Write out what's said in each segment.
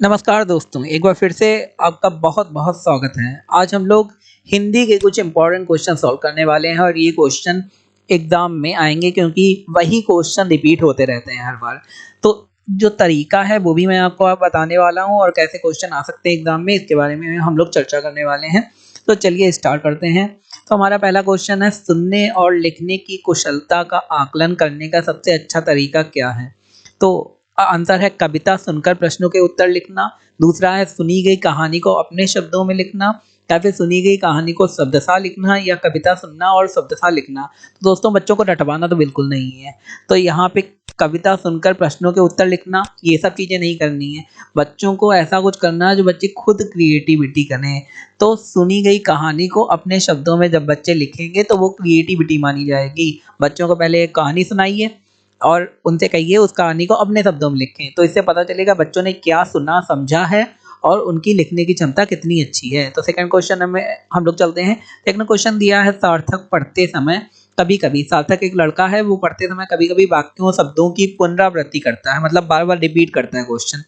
नमस्कार दोस्तों, एक बार फिर से आपका बहुत-बहुत स्वागत है। आज हम लोग हिंदी के कुछ इम्पोर्टेंट क्वेश्चन सॉल्व करने वाले हैं और ये क्वेश्चन एग्ज़ाम में आएँगे क्योंकि वही क्वेश्चन रिपीट होते रहते हैं हर बार। तो जो तरीका है वो भी मैं आपको अब बताने वाला हूँ और कैसे क्वेश्चन आ सकते हैं एग्ज़ाम में इसके बारे में हम लोग चर्चा करने वाले हैं। तो चलिए स्टार्ट करते हैं। तो हमारा पहला क्वेश्चन है सुनने और लिखने की कुशलता का आकलन करने का सबसे अच्छा तरीका क्या है? तो आंसर है कविता सुनकर प्रश्नों के उत्तर लिखना। दूसरा है सुनी गई कहानी को अपने शब्दों में लिखना या फिर सुनी गई कहानी को शब्दशः लिखना या कविता सुनना और शब्दशः लिखना। तो दोस्तों बच्चों को रटवाना तो बिल्कुल नहीं है। तो यहाँ पे कविता सुनकर प्रश्नों के उत्तर लिखना ये सब चीज़ें नहीं करनी है। बच्चों को ऐसा कुछ करना है जो बच्चे खुद क्रिएटिविटी करें। तो सुनी गई कहानी को अपने शब्दों में जब बच्चे लिखेंगे तो वो क्रिएटिविटी मानी जाएगी। बच्चों को पहले एक कहानी सुनाइए और उनसे कहिए उस कहानी को अपने शब्दों में लिखें। तो इससे पता चलेगा बच्चों ने क्या सुना, समझा है और उनकी लिखने की क्षमता कितनी अच्छी है। तो सेकंड क्वेश्चन में हम लोग चलते हैं। सेकंड क्वेश्चन दिया है सार्थक पढ़ते समय कभी-कभी सार्थक एक लड़का है वो पढ़ते समय कभी-कभी वाक्यों शब्दों की पुनरावृत्ति करता है, मतलब बार-बार रिपीट करता है क्वेश्चन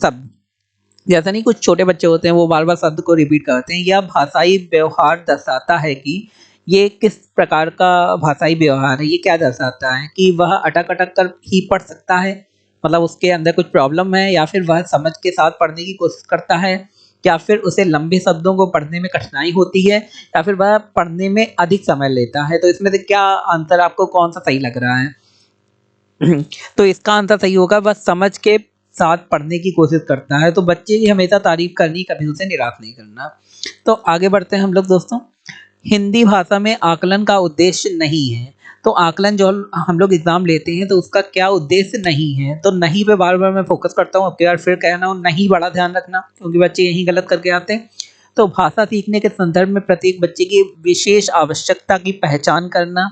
शब्द। जैसा नहीं कुछ छोटे बच्चे होते हैं वो बार-बार शब्द को रिपीट करते हैं। यह भाषाई व्यवहार दर्शाता है कि ये किस प्रकार का भाषाई व्यवहार है। ये क्या दर्शाता है कि वह अटक-अटक कर ही पढ़ सकता है, मतलब उसके अंदर कुछ प्रॉब्लम है या फिर वह समझ के साथ पढ़ने की कोशिश करता है या फिर उसे लंबे शब्दों को पढ़ने में कठिनाई होती है या फिर वह पढ़ने में अधिक समय लेता है। तो इसमें से क्या आंसर आपको कौन-सा सही लग रहा है? तो इसका आंसर सही होगा वह समझ के साथ पढ़ने की कोशिश करता है। तो बच्चे की हमेशा तारीफ करनी, कभी उसे निराश नहीं करना। तो आगे बढ़ते हैं हम लोग दोस्तों। हिंदी भाषा में आकलन का उद्देश्य नहीं है। तो आकलन जो हम लोग एग्जाम लेते हैं तो उसका क्या उद्देश्य नहीं है। तो नहीं पे बार बार मैं फोकस करता हूँ, अब की बार फिर कहना हूँ नहीं बड़ा ध्यान रखना क्योंकि बच्चे यही गलत करके आते हैं। तो भाषा सीखने के संदर्भ में प्रत्येक बच्चे की विशेष आवश्यकता की पहचान करना,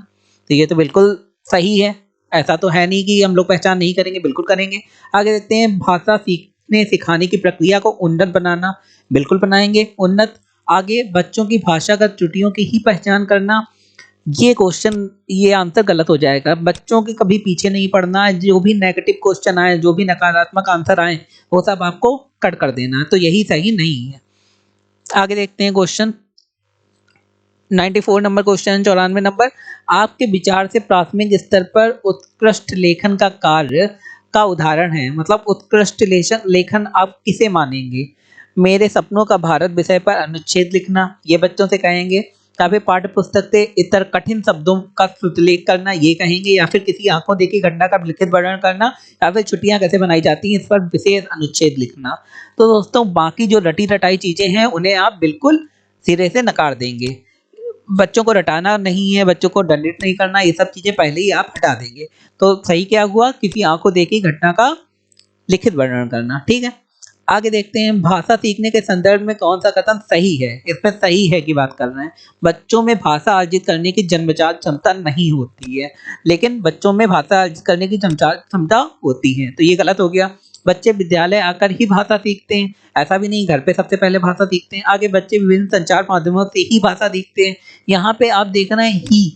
तो ये तो बिल्कुल सही है। ऐसा तो है नहीं कि हम लोग पहचान नहीं करेंगे, बिल्कुल करेंगे। आगे देखते हैं भाषा सीखने सिखाने की प्रक्रिया को उन्नत बनाना, बिल्कुल बनाएंगे उन्नत। आगे बच्चों की भाषागत त्रुटियों की ही पहचान करना, ये क्वेश्चन ये आंसर गलत हो जाएगा। बच्चों के कभी पीछे नहीं पड़ना है, जो भी नेगेटिव क्वेश्चन आए, जो भी नकारात्मक आंसर आए, वो सब आपको कट कर देना है, तो यही सही नहीं है। आगे देखते हैं क्वेश्चन 94 नंबर क्वेश्चन 94 नंबर। आपके विचार से प्राथमिक स्तर पर उत्कृष्ट लेखन का कार्य का उदाहरण है, मतलब उत्कृष्ट लेखन आप किसे मानेंगे? मेरे सपनों का भारत विषय पर अनुच्छेद लिखना, ये बच्चों से कहेंगे। या फिर पाठ्य पुस्तक से इतर कठिन शब्दों का शुद्धलेख करना, ये कहेंगे। या फिर किसी आंखों देखी घटना का लिखित वर्णन करना या फिर छुट्टियां कैसे बनाई जाती हैं इस पर विशेष अनुच्छेद लिखना। तो दोस्तों बाकी जो रटी रटाई चीजें हैं उन्हें आप बिल्कुल सिरे से नकार देंगे। बच्चों को रटाना नहीं है, बच्चों को दंडित नहीं करना, ये सब चीजें पहले ही आप हटा देंगे। तो सही क्या हुआ? किसी आंखों देखी घटना का लिखित वर्णन करना, ठीक है। आगे देखते हैं भाषा सीखने के संदर्भ में कौन सा कथन सही है। इसमें सही है की बात कर रहे हैं। बच्चों में भाषा अर्जित करने की जन्मजात क्षमता नहीं होती है, लेकिन बच्चों में भाषा अर्जित करने की जन्मजात क्षमता होती है, तो ये गलत हो गया। बच्चे विद्यालय आकर ही भाषा सीखते हैं, ऐसा भी नहीं, घर पे सबसे पहले भाषा सीखते हैं। आगे बच्चे विभिन्न संचार माध्यमों से ही भाषा सीखते हैं। यहाँ पे आप देखना है ही,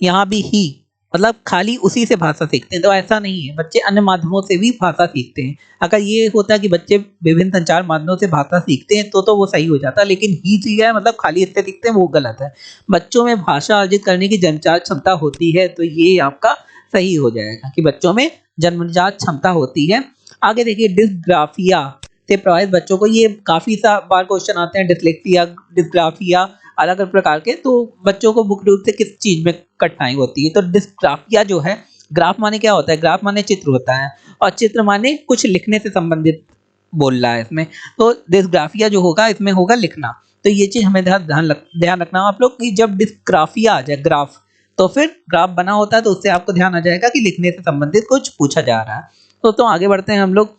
यहाँ भी ही, मतलब खाली उसी से भाषा सीखते हैं, तो ऐसा नहीं है। बच्चे अन्य माध्यमों से भी भाषा सीखते हैं। अगर ये होता कि बच्चे विभिन्न संचार माध्यमों से भाषा सीखते हैं तो वो सही हो जाता, लेकिन ही सीखा है मतलब खाली इससे सीखते हैं, वो गलत है। बच्चों में भाषा अर्जित करने की जन्मजात क्षमता होती है, तो ये आपका सही हो जाएगा कि बच्चों में जन्मजात क्षमता होती है। आगे देखिए डिस्ग्राफिया से प्रभावित बच्चों को, ये काफी सा बार क्वेश्चन आते हैं, डिसलेक्सिया, डिस्ग्राफिया, अलग अलग प्रकार के। तो बच्चों को मुख्य रूप से किस चीज में कठिनाई होती है? तो डिस्ग्राफिया जो है, ग्राफ माने क्या होता है? ग्राफ माने चित्र होता है और चित्र माने कुछ लिखने से संबंधित बोल रहा है इसमें। तो डिस्ग्राफिया जो होगा इसमें होगा लिखना। तो ये चीज हमें ध्यान रखना आप लोग कि जब डिस्ग्राफिया आ जाए ग्राफ, तो फिर ग्राफ बना होता है तो उससे आपको ध्यान आ जाएगा कि लिखने से संबंधित कुछ पूछा जा रहा है। तो आगे बढ़ते हैं हम लोग।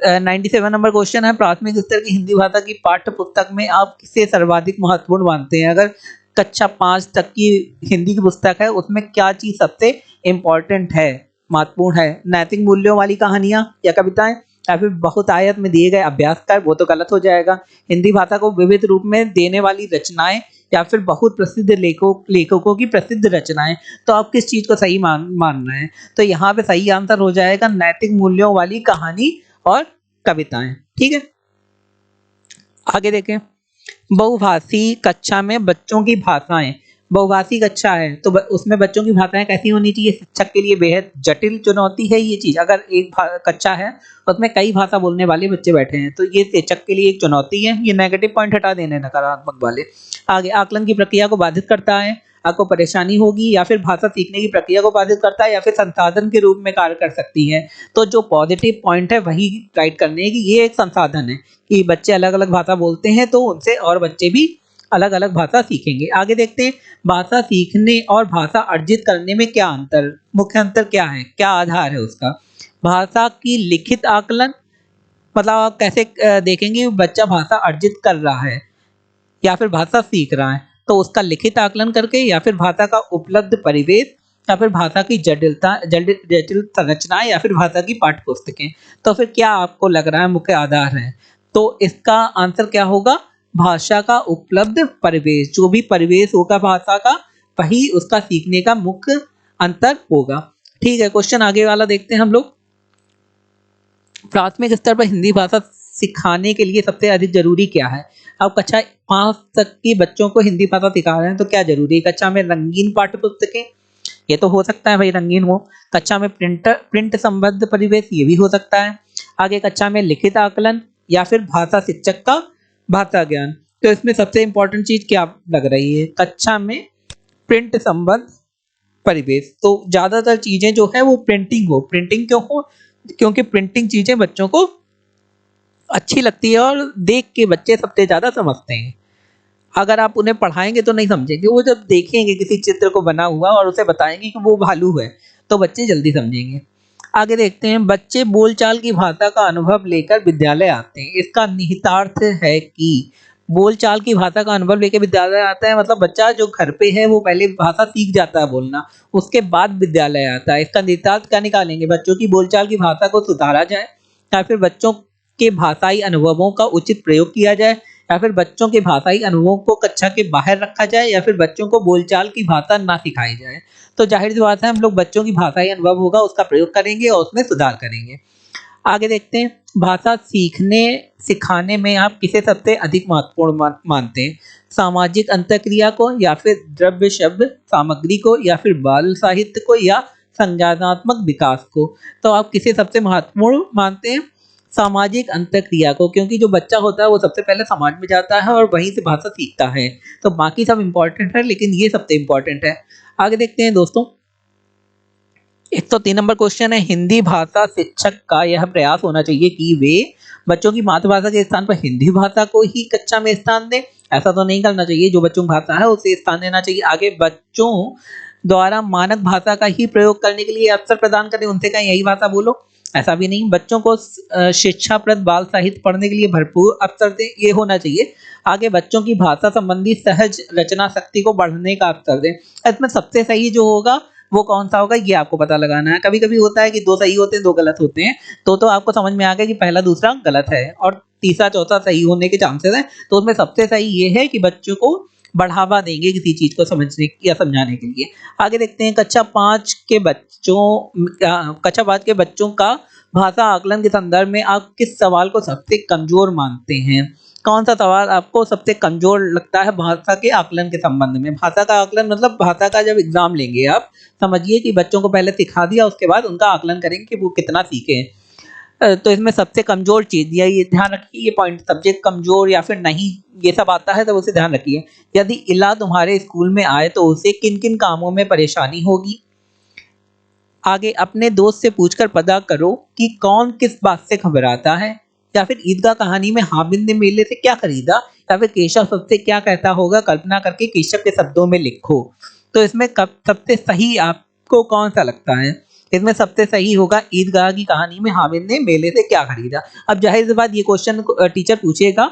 97 नंबर क्वेश्चन है प्राथमिक स्तर की हिंदी भाषा की पाठ्य पुस्तक में आप किसे सर्वाधिक महत्वपूर्ण मानते हैं? अगर कक्षा 5 तक की हिंदी की पुस्तक है उसमें क्या चीज सबसे इम्पोर्टेंट है, महत्वपूर्ण है? नैतिक मूल्यों वाली कहानियां या कविताएं या फिर बहुतायत में दिए गए अभ्यास कर, वो तो गलत हो जाएगा। हिंदी भाषा को विविध रूप में देने वाली रचनाएं या फिर बहुत प्रसिद्ध लेखकों की प्रसिद्ध रचनाएं। तो आप किस चीज को सही मान रहे हैं? तो यहाँ पे सही आंसर हो जाएगा नैतिक मूल्यों वाली कहानी और कविताएं। ठीक है, आगे देखें। बहुभाषी कक्षा में बच्चों की भाषाएं। बहुभाषी कक्षा है तो उसमें बच्चों की भाषाएं कैसी होनी चाहिए? शिक्षक के लिए बेहद जटिल चुनौती है ये चीज। अगर एक कक्षा है उसमें कई भाषा बोलने वाले बच्चे बैठे हैं तो ये शिक्षक के लिए एक चुनौती है। ये नेगेटिव पॉइंट हटा देने नकारात्मक वाले। आगे, आकलन की प्रक्रिया को बाधित करता है, आपको परेशानी होगी, या फिर भाषा सीखने की प्रक्रिया को बाधित करता है, या फिर संसाधन के रूप में कार्य कर सकती है। तो जो पॉजिटिव पॉइंट है वही गाइड करने है कि ये एक संसाधन है कि बच्चे अलग अलग भाषा बोलते हैं तो उनसे और बच्चे भी अलग अलग भाषा सीखेंगे। आगे देखते हैं, भाषा सीखने और भाषा अर्जित करने में क्या अंतर, मुख्य अंतर क्या है, क्या आधार है उसका? भाषा की लिखित आकलन, मतलब आप कैसे देखेंगे बच्चा भाषा अर्जित कर रहा है या फिर भाषा सीख रहा है, तो उसका लिखित आकलन करके, या फिर भाषा का उपलब्ध परिवेश, या फिर भाषा की जटिल संरचनाएं, या फिर भाषा की पाठ्य पुस्तकें। तो फिर क्या आपको लग रहा है मुख्य आधार है? तो इसका आंसर क्या होगा? भाषा का उपलब्ध परिवेश। जो भी परिवेश होगा भाषा का वही उसका सीखने का मुख्य अंतर होगा। ठीक है, क्वेश्चन आगे वाला देखते हैं हम लोग। प्राथमिक स्तर पर हिंदी भाषा सिखाने के लिए सबसे अधिक जरूरी क्या है? अब कक्षा 5 तक के बच्चों को हिंदी भाषा सिखा रहे हैं तो क्या जरूरी है? कक्षा में रंगीन पाठ्य पुस्तकें, ये तो हो सकता है भाई रंगीन हो। कक्षा में प्रिंट संबद्ध परिवेश, ये भी हो सकता है। आगे, कक्षा में लिखित आकलन, या फिर भाषा शिक्षक का भाषा ज्ञान। तो इसमें सबसे इंपॉर्टेंट चीज क्या लग रही है? कक्षा में प्रिंट संबद्ध परिवेश। तो ज्यादातर चीजें जो है वो प्रिंटिंग हो। प्रिंटिंग क्यों हो? क्योंकि प्रिंटिंग चीजें बच्चों को अच्छी लगती है और देख के बच्चे सबसे ज्यादा समझते हैं। अगर आप उन्हें पढ़ाएंगे तो नहीं समझेंगे, वो जब देखेंगे किसी चित्र को बना हुआ और उसे बताएंगे कि वो भालू है तो बच्चे जल्दी समझेंगे। आगे देखते हैं, बच्चे बोलचाल की भाषा का अनुभव लेकर विद्यालय आते हैं। इसका निहितार्थ है कि बोलचाल की भाषा का अनुभव लेकर विद्यालय आता है, मतलब बच्चा जो घर पे है वो पहले भाषा सीख जाता है बोलना, उसके बाद विद्यालय आता है। इसका निहितार्थ क्या निकालेंगे? बच्चों की बोलचाल की भाषा को सुधारा जाए, या फिर बच्चों के भाषाई अनुभवों का उचित प्रयोग किया जाए, या फिर बच्चों के भाषाई अनुभवों को कक्षा के बाहर रखा जाए, या फिर बच्चों को बोलचाल की भाषा ना सिखाई जाए। तो जाहिर सी बात है हम लोग बच्चों की भाषाई अनुभव होगा उसका प्रयोग करेंगे और उसमें सुधार करेंगे। आगे देखते हैं, भाषा सीखने सिखाने में आप किसे सबसे अधिक महत्वपूर्ण मानते हैं? सामाजिक अंतःक्रिया को, या फिर द्रव्य शब्द सामग्री को, या फिर बाल साहित्य को, या संज्ञानात्मक विकास को? तो आप किसे सबसे महत्वपूर्ण मानते हैं? सामाजिक अंतःक्रिया को, क्योंकि जो बच्चा होता है वो सबसे पहले समाज में जाता है और वहीं से भाषा सीखता है। तो बाकी सब इम्पोर्टेंट है लेकिन ये सबसे इम्पोर्टेंट है। आगे देखते हैं दोस्तों, 103 नंबर क्वेश्चन है, हिंदी भाषा शिक्षक का यह प्रयास होना चाहिए कि वे बच्चों की मातृभाषा के स्थान पर हिंदी भाषा को ही कक्षा में स्थान दें। ऐसा तो नहीं करना चाहिए, जो बच्चों की भाषा है उसे स्थान देना चाहिए। आगे, बच्चों द्वारा मानक भाषा का ही प्रयोग करने के लिए अवसर प्रदान करें, उनसे कहें यही भाषा बोलो, ऐसा भी नहीं। बच्चों को शिक्षाप्रद बाल साहित्य पढ़ने के लिए भरपूर अवसर दें, ये होना चाहिए। आगे, बच्चों की भाषा संबंधी सहज रचना शक्ति को बढ़ने का अवसर दें। इसमें सबसे सही जो होगा वो कौन सा होगा ये आपको पता लगाना है। कभी कभी होता है कि दो सही होते हैं दो गलत होते हैं, तो आपको समझ में आ गया कि पहला दूसरा गलत है और तीसरा चौथा सही होने के चांसेस हैं। तो उसमें सबसे सही ये है कि बच्चों को बढ़ावा देंगे किसी चीज को समझने या समझाने के लिए। आगे देखते हैं, कक्षा 5 के बच्चों का भाषा आकलन के संदर्भ में आप किस सवाल को सबसे कमजोर मानते हैं? कौन सा सवाल आपको सबसे कमजोर लगता है भाषा के आकलन के संबंध में? भाषा का आकलन मतलब भाषा का जब एग्जाम लेंगे आप समझिए कि बच्चों को पहले सिखा दिया उसके बाद उनका आकलन करेंगे कि वो कितना सीखे हैं। तो इसमें सबसे कमजोर चीज ये ध्यान रखिए, ये पॉइंट सब्जेक्ट कमजोर या फिर नहीं ये सब आता है तो उसे ध्यान रखिए। यदि इला तुम्हारे स्कूल में आए तो उसे किन किन कामों में परेशानी होगी? आगे, अपने दोस्त से पूछकर पता करो कि कौन किस बात से घबराता है। या फिर ईदगाह कहानी में हामिद ने मेले से क्या खरीदा, या फिर केशव सबसे क्या कहता होगा, कल्पना करके केशव के शब्दों में लिखो। तो इसमें सबसे सही आपको कौन सा लगता है? इसमें सबसे सही होगा ईदगाह की कहानी में हामिद ने मेले से क्या खरीदा। अब जाहिर सी बात ये क्वेश्चन टीचर पूछेगा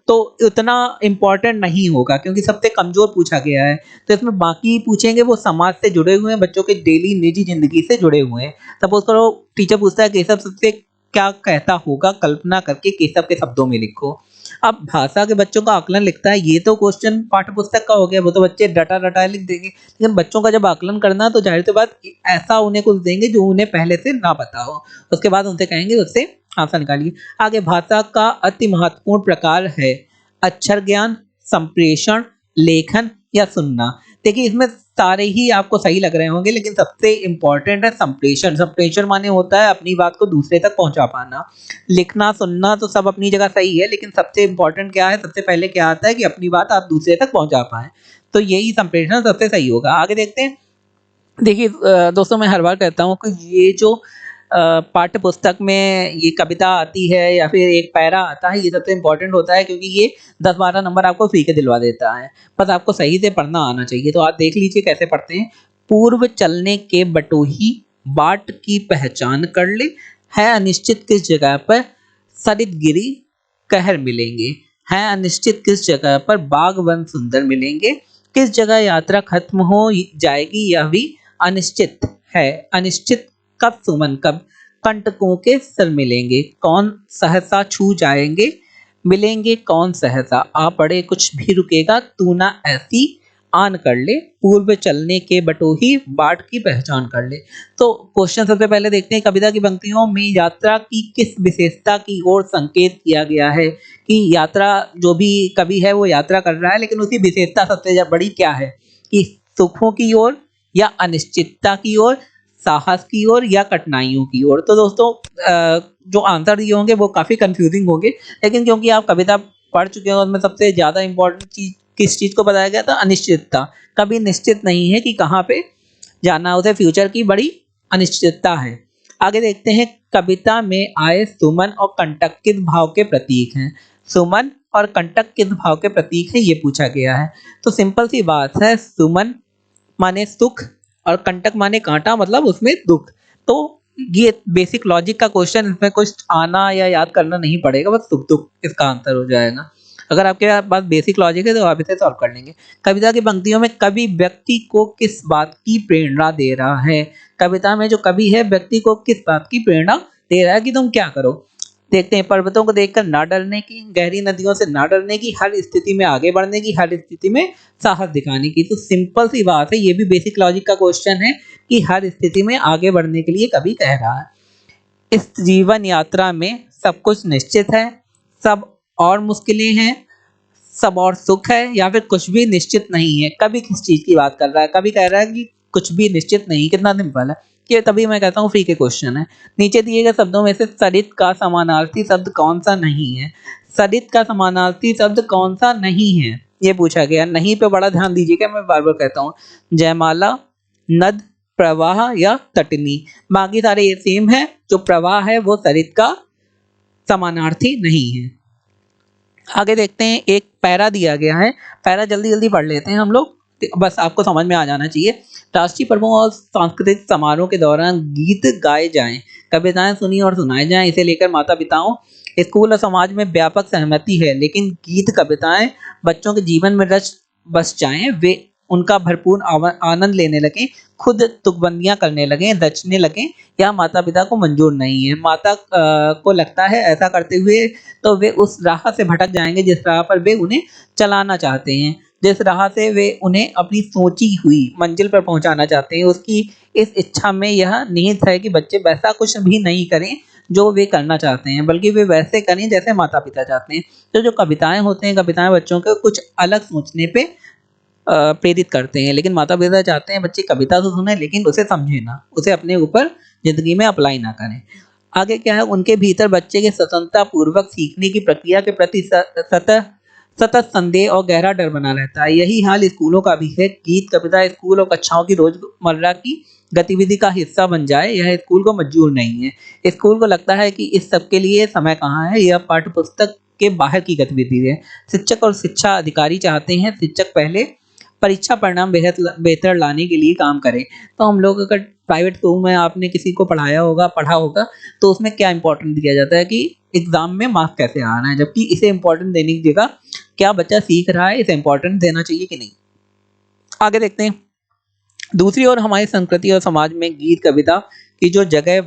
तो उतना इम्पोर्टेंट नहीं होगा क्योंकि सबसे कमजोर पूछा गया है। तो इसमें बाकी पूछेंगे वो समाज से जुड़े हुए हैं, बच्चों के डेली निजी जिंदगी से जुड़े हुए हैं। सपोज करो टीचर पूछता है केशव सबसे क्या कहता होगा, कल्पना करके केशव के शब्दों में लिखो। अब भाषा के बच्चों का आकलन लिखता है, ये तो क्वेश्चन पाठ्य पुस्तक का हो गया, वो तो बच्चे डटा रटा लिख देंगे। लेकिन बच्चों का जब आकलन करना है तो जाहिर सी बात ऐसा उन्हें कुछ देंगे जो उन्हें पहले से ना पता हो, उसके बाद उनसे कहेंगे उससे आंसर निकालिए। आगे, भाषा का अति महत्वपूर्ण प्रकार है अक्षर ज्ञान, संप्रेषण, लेखन या सुनना। देखिए इसमें सारे ही आपको सही लग रहे होंगे, लेकिन सबसे इंपॉर्टेंट है संप्रेषण। संप्रेषण माने होता है अपनी बात को दूसरे तक पहुंचा पाना। लिखना सुनना तो सब अपनी जगह सही है, लेकिन सबसे इंपॉर्टेंट क्या है, सबसे पहले क्या आता है कि अपनी बात आप दूसरे तक पहुंचा पाए, तो यही संप्रेषण सबसे सही होगा। आगे देखते हैं। देखिए दोस्तों, मैं हर बार कहता हूँ कि ये जो पाठ्य पुस्तक में ये कविता आती है या फिर एक पैरा आता है, ये सबसे इम्पोर्टेंट होता है, क्योंकि ये 10-12 नंबर आपको फ्री के दिलवा देता है। बस आपको सही से पढ़ना आना चाहिए। तो आप देख लीजिए कैसे पढ़ते हैं। पूर्व चलने के बटोही बाट की पहचान कर ले, है अनिश्चित किस जगह पर सरित गिरी कहर मिलेंगे, है अनिश्चित किस जगह पर बाग वन सुंदर मिलेंगे, किस जगह यात्रा खत्म हो जाएगी यह भी अनिश्चित है, अनिश्चित कब सुमन कब कंटकों के सर मिलेंगे, कौन सहसा छू जाएंगे मिलेंगे कौन सहसा, आ पड़े कुछ भी रुकेगा तू ना ऐसी आन कर ले, पूर्व चलने के बटोही बाट की पहचान कर ले। तो क्वेश्चन सबसे पहले देखते हैं, कविता की पंक्तियों में यात्रा की किस विशेषता की ओर संकेत किया गया है, कि यात्रा जो भी कवि है वो यात्रा कर रहा है, लेकिन उसकी विशेषता सबसे बड़ी क्या है, कि सुखों की ओर या अनिश्चितता की ओर, साहस की ओर या कठिनाइयों की ओर। तो दोस्तों जो आंसर दिए होंगे वो काफी कंफ्यूजिंग होंगे, लेकिन क्योंकि आप कविता पढ़ चुके हो, उसमें सबसे ज्यादा इंपॉर्टेंट चीज किस चीज को बताया गया था, अनिश्चितता। कभी निश्चित नहीं है कि कहाँ पे जाना, उसे फ्यूचर की बड़ी अनिश्चितता है। आगे देखते हैं, कविता में आए सुमन और कंटक किस भाव के प्रतीक हैं, सुमन और कंटक किस भाव के प्रतीक है ये पूछा गया है। तो सिंपल सी बात है, सुमन माने सुख और कंटक माने कांटा, मतलब उसमें दुख। तो ये बेसिक लॉजिक का क्वेश्चन, इसमें कुछ आना या याद करना नहीं पड़ेगा, बस सुख दुख इसका आंसर हो जाएगा। अगर आपके पास बेसिक लॉजिक है तो आप इसे सॉल्व कर लेंगे। कविता की पंक्तियों में कवि व्यक्ति को किस बात की प्रेरणा दे रहा है, कविता में जो कवि है व्यक्ति को किस बात की प्रेरणा दे रहा है कि तुम क्या करो। देखते हैं, पर्वतों को देखकर ना डरने की, गहरी नदियों से ना डरने की, हर स्थिति में आगे बढ़ने की, हर स्थिति में साहस दिखाने की। तो सिंपल सी बात है, ये भी बेसिक लॉजिक का क्वेश्चन है कि हर स्थिति में आगे बढ़ने के लिए कवि कह रहा है। इस जीवन यात्रा में सब कुछ निश्चित है, सब और मुश्किलें हैं, सब और सुख है, या फिर कुछ भी निश्चित नहीं है। कभी किस चीज की बात कर रहा है, कभी कह रहा है कि कुछ भी निश्चित नहीं। कितना सिंपल है कि तभी मैं कहता हूँ फ्री के क्वेश्चन है। नीचे दिए गए शब्दों में से सरित का समानार्थी शब्द कौन सा नहीं है, सरित का समानार्थी शब्द कौन सा नहीं है ये पूछा गया। नहीं पे बड़ा ध्यान दीजिएगा, मैं बार बार कहता हूँ, जयमाला, नद, प्रवाह या तटनी, बाकी सारे ये सेम है। जो प्रवाह है वो सरित का समानार्थी नहीं है। आगे देखते हैं, एक पैरा दिया गया है, पैरा जल्दी जल्दी पढ़ लेते हैं हम लोग, बस आपको समझ में आ जाना चाहिए। राष्ट्रीय पर्वों और सांस्कृतिक समारोह के दौरान गीत गाए जाएं, कविताएं सुनी और सुनाए जाएं, इसे लेकर माता पिताओं, स्कूल और समाज में व्यापक सहमति है। लेकिन गीत कविताएं बच्चों के जीवन में रच बस जाएं, वे उनका भरपूर आनंद लेने लगे, खुद तुकबंदियां करने लगे, रचने लगे, या माता पिता को मंजूर नहीं है। माता को लगता है ऐसा करते हुए तो वे उस राह से भटक जाएंगे जिस राह पर वे उन्हें चलाना चाहते हैं, जिस राह से वे उन्हें अपनी सोची हुई मंजिल पर पहुंचाना चाहते हैं। उसकी इस इच्छा में यह निहित है कि बच्चे वैसा कुछ भी नहीं करें जो वे करना चाहते हैं, बल्कि वे वैसे करें जैसे माता पिता चाहते हैं। तो जो कविताएं होते हैं, कविताएं बच्चों को कुछ अलग सोचने पे प्रेरित करते हैं, लेकिन माता पिता चाहते हैं बच्चे कविता तो सुने लेकिन उसे समझे ना, उसे अपने ऊपर जिंदगी में अप्लाई ना करें। आगे क्या है, उनके भीतर बच्चे के स्वतंत्रता पूर्वक सीखने की प्रक्रिया के प्रति सतत सतत संदेह और गहरा डर बना रहता है। यही हाल स्कूलों का भी है। गीत कविता स्कूल और कक्षाओं की रोजमर्रा की गतिविधि का हिस्सा बन जाए, यह स्कूल को मंजूर नहीं है। स्कूल को लगता है कि इस सब के लिए समय कहाँ है, यह पाठ्य पुस्तक के बाहर की गतिविधि है। शिक्षक और शिक्षा अधिकारी चाहते हैं शिक्षक पहले परीक्षा परिणाम बेहतर लाने के लिए काम करें। तो हम लोग अगर प्राइवेट स्कूल में आपने किसी को पढ़ाया होगा, पढ़ा होगा, तो उसमें क्या इंपॉर्टेंट दिया जाता है कि एग्जाम में मार्क्स कैसे आना है, जबकि इसे इंपॉर्टेंट देने की जगह क्या बच्चा सीख रहा है इसे इंपॉर्टेंट देना चाहिए कि नहीं। आगे देखते हैं, दूसरी ओर हमारी संस्कृति और समाज में गीत कविता की जो जगह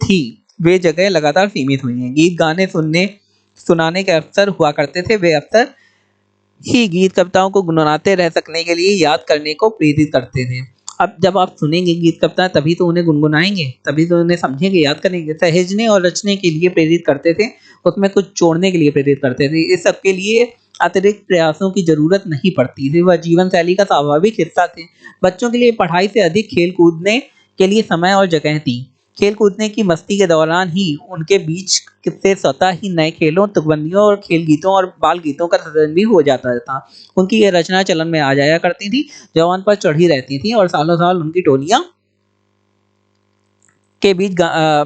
थी वे जगह लगातार सीमित हुई हैं। गीत गाने सुनने सुनाने के अवसर हुआ करते थे, वे अवसर ही गीत कविताओं को गुनगुनाते रह सकने के लिए याद करने को प्रेरित करते थे। अब जब आप सुनेंगे गीत कविता तभी तो उन्हें गुनगुनाएँगे, तभी तो उन्हें समझेंगे, याद करेंगे। सहेजने और रचने के लिए प्रेरित करते थे, उसमें कुछ जोड़ने के लिए प्रेरित करते थे। इस सब के लिए अतिरिक्त प्रयासों की ज़रूरत नहीं पड़ती थी, वह जीवन शैली का स्वाभाविक हिस्सा थे। बच्चों के लिए पढ़ाई से अधिक खेल कूदने के लिए समय और जगह थी। खेल कूदने की मस्ती के दौरान ही उनके बीच से स्वतः ही नए खेलों, तुकबंदियों और खेल गीतों और बाल गीतों का सृजन भी हो जाता था। उनकी ये रचना चलन में आ जाया करती थी, जवान पर चढ़ी रहती थी और सालों साल उनकी टोलियाँ के बीच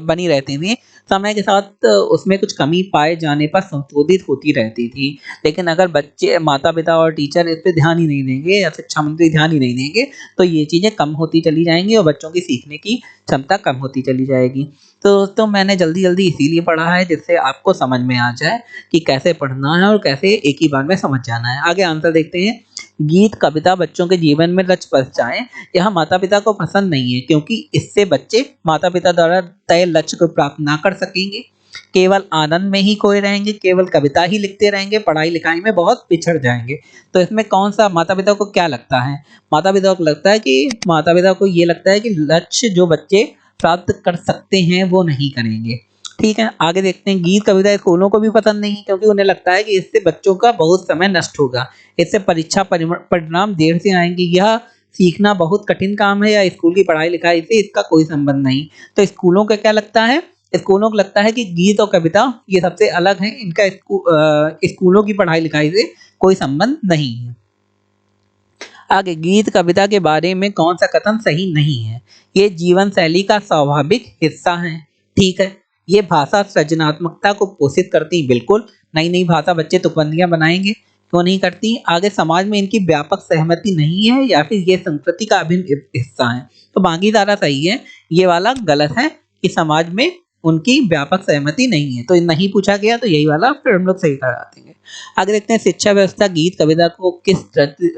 बनी रहती थी। समय के साथ उसमें कुछ कमी पाए जाने पर संशोधित होती रहती थी। लेकिन अगर बच्चे, माता-पिता और टीचर इस पे ध्यान ही नहीं देंगे या शिक्षा मंत्री ध्यान ही नहीं देंगे, तो ये चीज़ें कम होती चली जाएँगी और बच्चों की सीखने की क्षमता कम होती चली जाएगी। तो दोस्तों, मैंने जल्दी-जल्दी इसीलिए पढ़ा है जिससे आपको समझ में आ जाए कि कैसे पढ़ना है और कैसे एक ही बार में समझ जाना है। आगे आंसर देखते हैं। गीत, कविता बच्चों के जीवन में रच बस जाएँ, यह माता-पिता को पसंद नहीं है, क्योंकि इससे बच्चे माता-पिता द्वारा तय लक्ष्य को प्राप्त ना कर सकेंगे, केवल आनंद में ही खोए रहेंगे, केवल कविता ही लिखते रहेंगे, पढ़ाई-लिखाई में बहुत पिछड़ जाएँगे। तो इसमें कौन-सा माता-पिता को क्या लगता है? माता-पिता को लगता है कि माता-पिता को ये लगता है कि लक्ष्य जो बच्चे प्राप्त कर सकते हैं, वो नहीं करेंगे। ठीक है, आगे देखते हैं। गीत, कविता स्कूलों को भी पसंद नहीं, क्योंकि उन्हें लगता है कि इससे बच्चों का बहुत समय नष्ट होगा। इससे परीक्षा परिणाम देर से आएँगे। यह सीखना बहुत कठिन काम है, या स्कूल की पढ़ाई-लिखाई से इसका कोई संबंध नहीं। तो स्कूलों को क्या लगता है? स्कूलों को लगता है कि गीत और कविता ये सबसे अलग हैं, इनका स्कूलों की पढ़ाई-लिखाई से कोई संबंध नहीं है। आगे, गीत, कविता के बारे में कौन-सा कथन सही नहीं है? ये जीवन शैली का स्वाभाविक हिस्सा है। ठीक है। ये भाषा सृजनात्मकता को पोषित करती, बिल्कुल। नई-नई भाषा बच्चे तुकबंदियाँ बनाएँगे, क्यों नहीं करती? आगे, समाज में इनकी व्यापक सहमति नहीं है, या फिर ये संस्कृति का अभिन्न हिस्सा है। तो बाकी सारा सही है, ये वाला गलत है कि समाज में उनकी व्यापक सहमति नहीं है। तो नहीं पूछा गया, तो यही वाला फिर हम लोग सही करा देंगे। आगे देखते हैं, शिक्षा व्यवस्था गीत, कविता को किस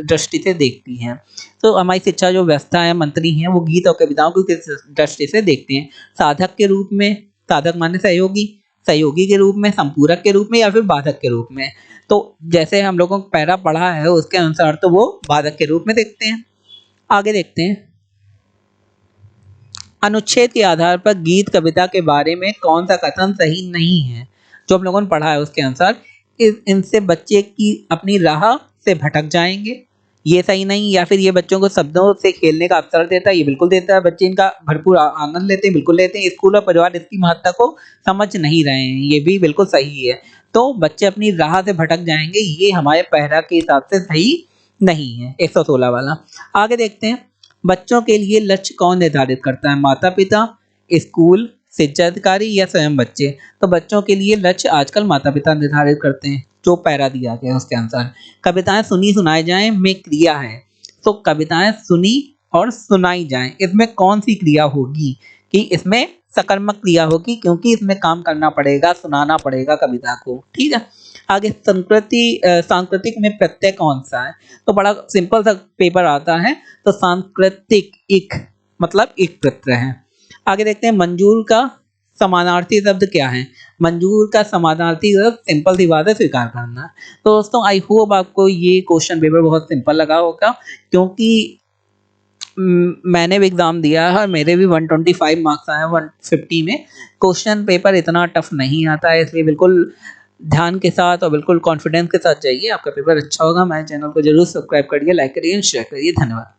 दृष्टि से देखती है? तो हमारी शिक्षा जो व्यवस्था है, मंत्री हैं, वो गीत और कविताओं को किस दृष्टि से देखते हैं? साधक के रूप में, साधक माने सहयोगी, सहयोगी के रूप में, संपूरक के रूप में, या फिर बाधक के रूप में? तो जैसे हम लोगों को पैरा पढ़ा है, उसके अनुसार तो वो बाधक के रूप में देखते हैं। आगे देखते हैं। अनुच्छेद के आधार पर गीत, कविता के बारे में कौन-सा कथन सही नहीं है? जो हम लोगों ने पढ़ा है उसके अनुसार इनसे बच्चे की अपनी राह से भटक जाएँगे, ये सही नहीं। या फिर ये बच्चों को शब्दों से खेलने का अवसर देता है, ये बिल्कुल देता है। बच्चे इनका भरपूर आनंद लेते हैं, बिल्कुल लेते हैं। स्कूल और परिवार इसकी महत्ता को समझ नहीं रहे हैं, ये भी बिल्कुल सही है। तो बच्चे अपनी राह से भटक जाएँगे, ये हमारे पैरा के हिसाब से सही नहीं है, 116 वाला। आगे देखते हैं। बच्चों के लिए लक्ष्य कौन निर्धारित करता है? माता-पिता, स्कूल, शिक्षा अधिकारी, या स्वयं बच्चे? तो बच्चों के लिए लक्ष्य आजकल माता-पिता निर्धारित करते हैं, जो पैरा दिया गया है उसके अनुसार। कविताएँ सुनी सुनाई जाएँ में क्रिया है, तो कविताएँ सुनी और सुनाई जाएँ, इसमें कौन-सी क्रिया होगी? कि इसमें सकर्मक क्रिया होगी, क्योंकि इसमें काम करना पड़ेगा, सुनाना पड़ेगा कविता को। ठीक है? आगे, सांस्कृतिक में प्रत्यय कौन-सा है? तो बड़ा सिंपल सा पेपर आता है। तो सांस्कृतिक इक मतलब एक प्रत्यय है। आगे देखते हैं। मंजूर का समानार्थी शब्द क्या है? मंजूर का समानार्थी शब्द, सिंपल सी बात है, स्वीकार करना। तो दोस्तों, आई होप आपको ये क्वेश्चन पेपर बहुत सिंपल लगा होगा, क्योंकि मैंने भी एग्जाम दिया है और मेरे भी 125 मार्क्स आए हैं 150 में। क्वेश्चन पेपर इतना टफ नहीं आता है, इसलिए बिल्कुल ध्यान के साथ और बिल्कुल कॉन्फिडेंस के साथ जाइए, आपका पेपर अच्छा होगा। हमारे चैनल को जरूर सब्सक्राइब करिए, लाइक करिए, शेयर करिए। धन्यवाद।